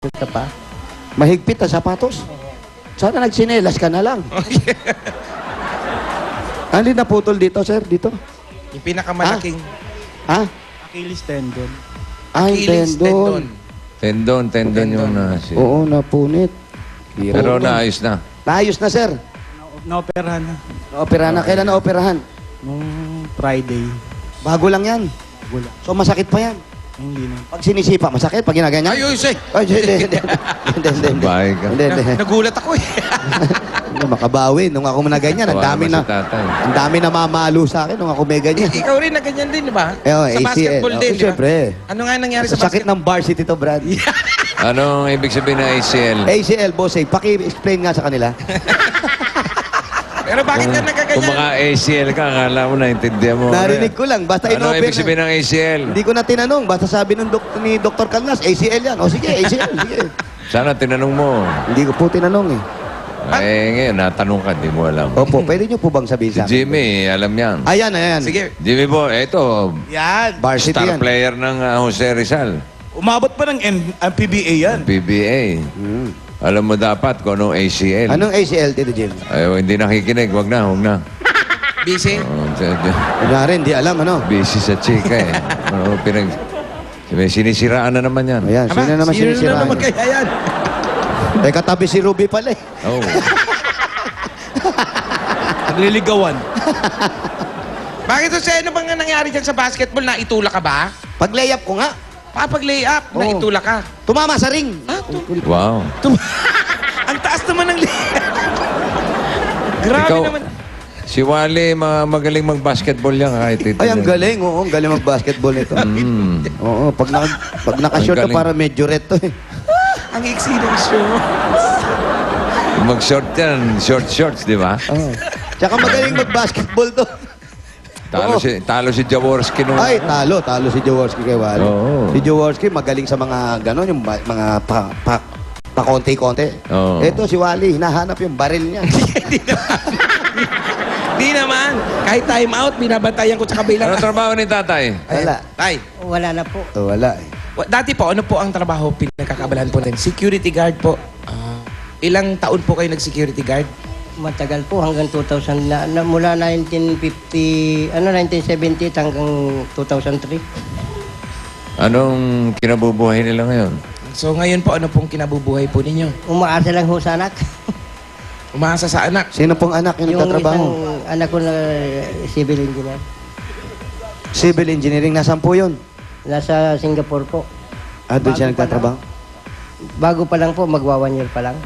Ito pa. Mahigpit na sapatos. Sana nagsinelas ka na lang. Ano naputol dito, sir? Dito? Yung pinakamalaking Ha? Achilles tendon. Ay, Achilles tendon. Tendon yung nasi. Oo, napunit. Pero naayos na. Naayos na, sir. Naoperahan na. Naoperahan na. Kailan naoperahan? Nung Friday. Bago lang yan. Wala. So, masakit pa yan. Hindi na. Pag sinisipa, masakit? Pag ginaganyan? ayos eh. Ay, hindi. Bahay ka. Hindi. Nagulat ako eh. Hindi, makabawi. Nung ako na ganyan, ang Kawawa dami naman na, si tatay. ang dami na mamalo sa akin nung ako may ganyan. Ikaw rin na ganyan din, di ba? Oh, Sa basketball din, di ba? Siyempre. Ano nga nangyari Sa sa sakit basketball? ng varsity to, Brad. Anong ibig sabihin ng ACL? ACL, boss, paki-explain nga sa kanila. Pero bakit ka Kung nagkaganyan? maka-ACL ka, akala mo naintindihan mo. Narinig ko lang, basta Ano in-over ibig sabihin ng ACL? Hindi ko na tinanong, basta sabi ni Dr. Calnas, ACL yan. O sige, ACL, sige. Sana tinanong mo. Hindi ko po tinanong eh. Ngayon, natanong ka, di mo alam. Opo, pwede nyo po bang sabihin Si sa akin? Jimmy, alam yan. Ayan. Sige. Jimmy po, eto, Yan. Varsity star yan. player ng Jose Rizal. Umabot pa ng PBA yan. PBA. Hmm. Alam mo dapat kung anong ACL. Anong ACL, Tito Jim? Ay, hindi nakikinig, wag na. Busy? Kunyari, hindi alam, ano? Busy sa chika eh. May sinisiraan na naman yan. Ayan, sino naman sino sinisiraan? naman kaya yan? Eh, katabi si Ruby pala eh. Oh. Nagliligawan. Bakit Jose, ano bang nangyari dyan sa basketball? Naitulak ka ba? Pag-layup ko nga, Pag-lay up, Oo. naitulak ka. tumama sa ring. Wow. Ang taas naman ng Grabe Ikaw- naman. Si Wally, magaling mag-basketball yan kahit ito. Ay, ang galing, oo, ang galing mag-basketball ito. Oo, pag naka-short ka, Ang galing. para medyo red to eh. Ang iksi ng show. Mag-short yan, shorts, di ba? Oo. Tsaka magaling mag-basketball to. Oo. Talo si Jaworski nung... Ay, talo si Jaworski kay Wally. Oo. Si Jaworski magaling sa mga gano'n, yung mga pa-konti-konti. Oo. Ito si Wally, hinahanap yung baril niya. Di naman. Kahit time out, binabantayan ko sa kabilang. Ano trabaho ni tatay? Wala. Tay, Wala na po. Wala eh. dati po, ano po ang trabaho pinagkakabalahan po natin? Security guard po. Ilang taon po kayo nag-security guard? Matagal po hanggang 2000 mula 1950 1970 hanggang 2003. Anong kinabubuhay nila ngayon? So ngayon po, ano pong kinabubuhay po ninyo? Umaasa lang ho sa anak. Umaasa sa anak. Sino pong anak yung Yung nagtatrabaho? isang anak ko na civil engineer. Civil engineering, nasaan po yun? Nasa Singapore po. Doon siya Bago pa nagtatrabaho? Bago pa lang po, magwa 1 year pa lang.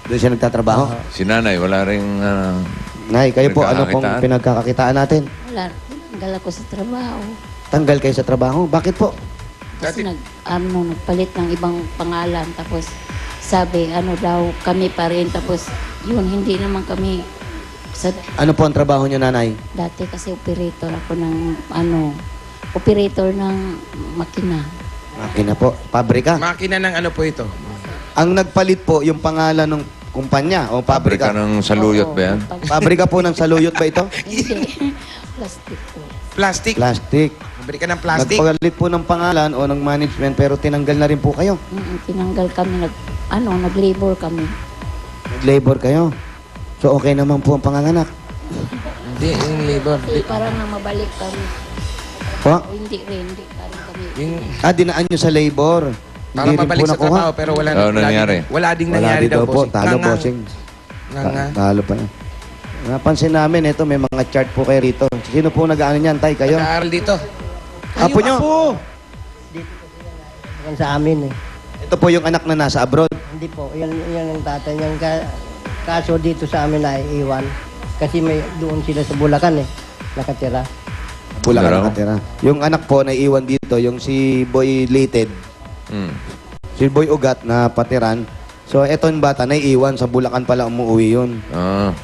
Doon siya nagtatrabaho? Si nanay, wala rin... Nay, kayo po, ano pong Pinagkakakitaan? pinagkakakitaan natin? Wala, tinanggal ako sa trabaho. Tanggal kayo sa trabaho? Bakit po? Kasi nagpalit ng ibang pangalan. Tapos sabi, ano daw, kami pa rin. Tapos yun, hindi naman kami sa Ano po ang trabaho niyo, nanay? dati kasi operator ako ng, operator ng makina. Makina po. Pabrika. Makina ng ano po ito? Ang nagpalit po yung pangalan ng kumpanya o Pabrika pabrika. ng saluyot ba yan? Pabrika po ng saluyot ba ito? Hindi. Plastic po. Plastic. Plastic. Bili ka ng plastic. Nagpalit po ng pangalan o ng management pero tinanggal na rin po kayo. Tinanggal kami, nag-labor kami. Nag-labor kayo. So okay naman po ang panganganak. Hindi, yung labor. Kasi parang na mabalik kami. Po? O hindi rin, hindi parang kami. Yung, Dinaan nyo sa labor. para mabalik sa trabaho, pero wala Oo, nangyari. Wala ding Wala nangyari din daw po. Talo Nga, bossing. nga. Talo pa yan. Napansin namin, ito may mga chart po kayo rito. Sino po nag-ano niyan, tay? Kayo? Nag-aaral dito. Apo nyo? Yan sa amin eh. Ito po yung anak na nasa abroad. Hindi po, yan ang tatay niyang kaso dito sa amin na iiwan. Kasi may doon sila sa Bulacan eh, nakatira. Pula ka Pero- nakatira. Yung anak po na iwan dito, yung si Boy Lated, Hmm. si Boy Ugat na patiran. So, eto yung bata, naiiwan. Sa Bulacan pala umuwi yun. Ah.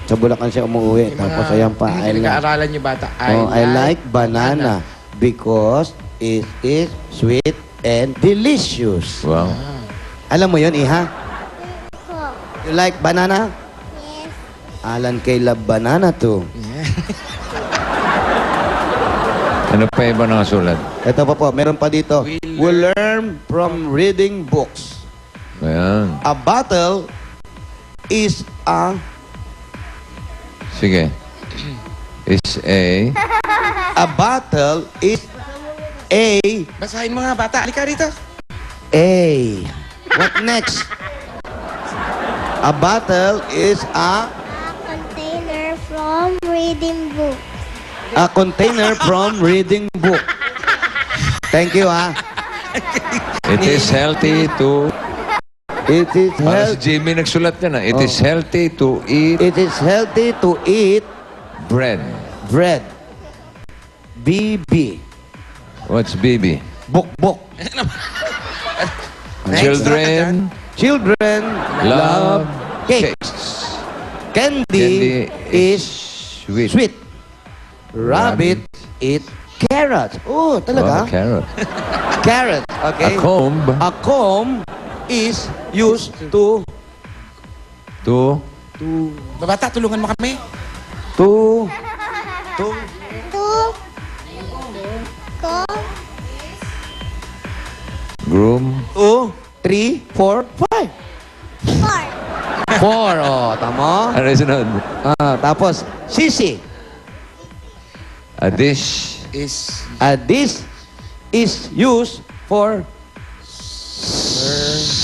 Sa Bulacan siya umuwi. Tapos ayan pa. I like, Pinag-aaralan niyo bata. I like banana because it is sweet and delicious. Wow. Alam mo yun, Iha? You like banana? Yes. Alan Kay love banana too. Ano pa iba nakasulat? Ito pa po, meron pa dito. We learn from reading books. Ayan. A bottle is a... Sige. Is a... A bottle is a... Basahin mga bata. Halika rito. A. What next? A bottle is A container from reading book. a container from reading book. Thank you, ha. It is healthy to... It is Para si healthy. Jimmy nagsulat yan, It is healthy to eat It is healthy to eat bread. bread. BB. What's BB? Buk-buk. Children Children love cake. cakes. Candy is sweet. sweet. Rabbit eat carrots. Oh, Oh, talaga? carrot. Carrot. Okay. A comb A comb is used to to Bata, tulungan mo kami. to Two. Go. groom. 2, 3, 4, 5. Four. 4. Oh, tama. Ano yung sunod? Tapos sisi. A dish. Is A dish is used for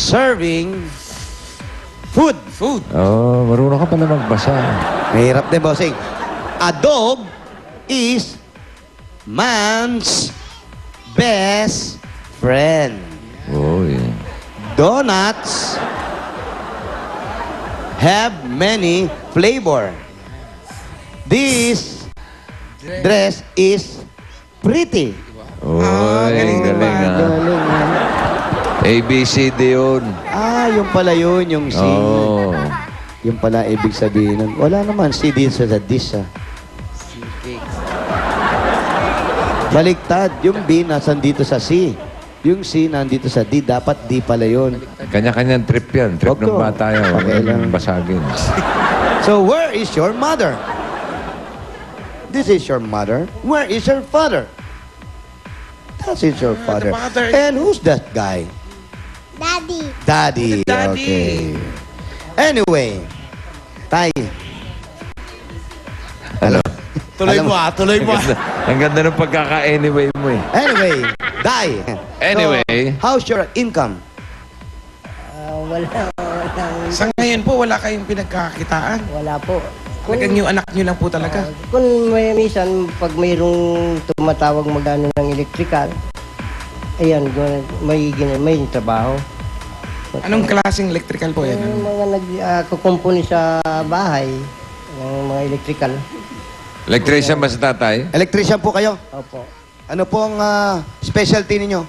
serving food. food. Oh, marunong ka pala magbasa. Mahirap din, bossing. A dog is man's best friend. Oh, yeah. Donuts have many flavor. This dress is pretty. Oh, galing galing naman. ah. Galing, ah. ABCD yun. Yung pala yun, yung C. Oh. Yung pala ibig sabihin nun. Wala naman C dito sa dish, ah. Baligtad. Yung B nasan dito sa C. Yung C nandito sa D. Dapat D pala yun. Kanya-kanyang trip yan. Trip ng Opo. bata yan. Huwag Pakialam. yung basagin. So, where is your mother? This is your mother. Where is your father? That is your father. father. And who's that guy? Daddy. Daddy. Daddy. Okay. Anyway, Tay. Ano? Tuloy Alam mo ah, tuloy mo ah. Ang ganda ng pagkaka-anyway mo eh. Anyway, Day. Anyway. So, how's your income? Walang Sa ngayon po, wala kayong pinagkakitaan. wala po. Talagang yung anak nyo lang po talaga. Kung may minsan, pag mayroong tumatawag magano ng electrical, ayan, may trabaho. Anong klaseng electrical po yan? Yung mga nagkukumpuni sa bahay, yung mga electrical. Electrician ba sa tatay? Electrician po kayo? Opo. Ano po ang specialty ninyo?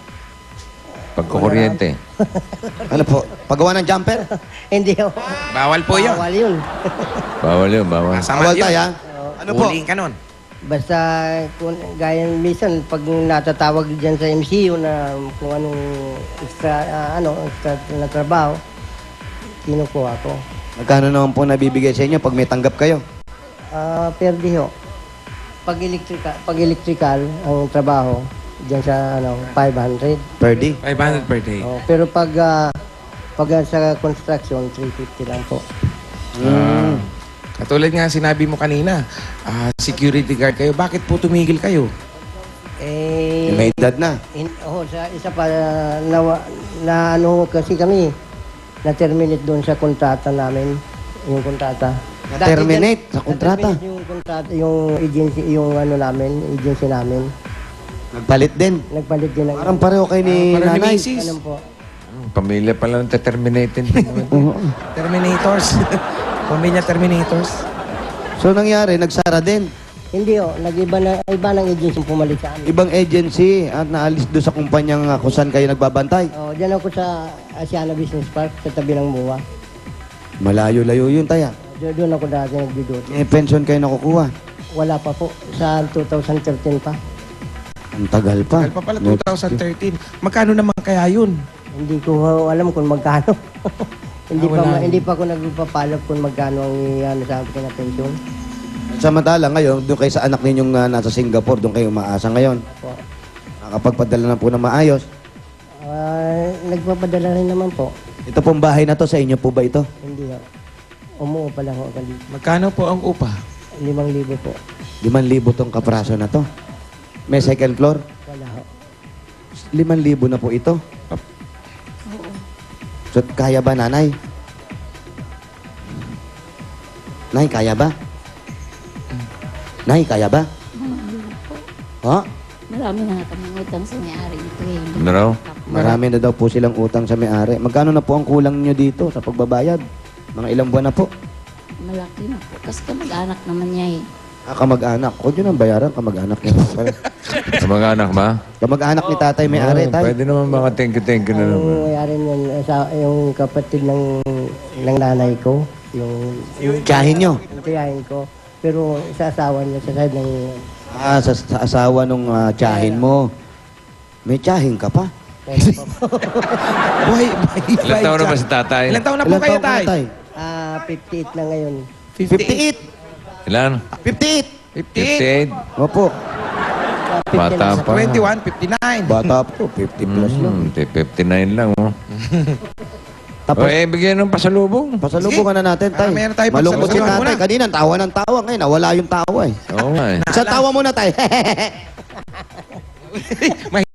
Pagkukuryente. Ano po? Paggawa ng jumper? Hindi ho. Bawal po yun. Bawal yun. Bawal yun, bawal. Masama Bawal yun. tayo, ha? Ano po? Huling ka nun. Basta, kung, gaya minsan, pag natatawag dyan sa MCU na kung anong extra na trabaho, kinukuha ko. Magkano naman po nabibigay sa inyo pag may tanggap kayo? Per day ho. Pag electrical ang trabaho, dyan sa 500. Per day? 500 per day. Oh, pero pag sa construction, 350 lang po. Katulad nga sinabi mo kanina, security guard kayo. Bakit po tumigil kayo? May edad na. Sa isa pa, na ano kasi kami, na-terminate doon sa kontrata namin, yung kontrata. Na-terminate sa kontrata? Na-terminate yung kontrata, yung agency, yung agency namin. Nagpalit din. Nagpalit din ng... Parang pareho kayo ni Parang ni nanay. Macy's. Ano po? Pamilya pala ng terminated. Terminators. Pamilya Terminators. So nangyari, nagsara din. Hindi nag-iba ng agency yung pumalit sa amin. Ibang agency at naalis doon sa kumpanyang kung saan kayo nagbabantay. Diyan ako sa Asiana Business Park, sa tabi ng MUA. Malayo-layo yun, Taya. Doon ako dati nagdidot. May pension kayo nakukuha. Wala pa po. Sa 2013 pa. Ang tagal pa. Tagal pa pala, 2013. Magkano naman kaya yun? Hindi ko alam kung magkano. wala. Hindi pa ako nagpapalap kung magkano ang sa akin na pension. Samantala ngayon, doon kayo sa anak ninyong nasa Singapore, doon kayo umaasa ngayon. Po. Nakapagpadala na po ng maayos. Nagpapadala rin naman po. Ito pong bahay na to, sa inyo po ba ito? Hindi ho. Umuo pa lang ho kali. Magkano po ang upa? 5,000 po. 5,000 tong kapraso na to. May second floor? Wala ho. 5,000 na po ito. So, kaya ba, nanay? Nay, kaya ba? Nay, kaya ba? Ha? Marami na nga kaming utang sa may-ari ito eh. Ano raw? Marami na daw po silang utang sa may-ari. Magkano na po ang kulang nyo dito sa pagbabayad? Mga ilang buwan na po? Malaki na po. Kasi kamag-anak naman niya eh. Kamag-anak. Huwag nyo nang bayaran, kamag-anak niya. Sa mga anak ba? Kamag-anak ni tatay may-ari, Oh, tay. pwede naman mga thank you na Ang naman. mayari niyan, yung kapatid ng nanay ko, yung Tiyahin nyo. tiyahin ko. Pero sa asawa niya, sa side ng Sa asawa nung tiyahin mo. May tiyahin ka pa? Buhay, Ilan taon naman si tatay? Ilan taon na po Ilang kayo, taon ka na, tay? 58 na ngayon. 58! Ilan? 58! 58. 58? Opo. Bata pa. 21, 59. Bata po, 50 plus lang. 59 lang, oh. Tapos, Bigyan ng pasalubong. pasalubungan na natin, tay. meron tayo Malungkot si pasalubungan tatay. muna. Kanina, tawa ng tawa. Ngayon, nawala yung tawa eh. Oo nga eh. Sa tawa muna, tay. May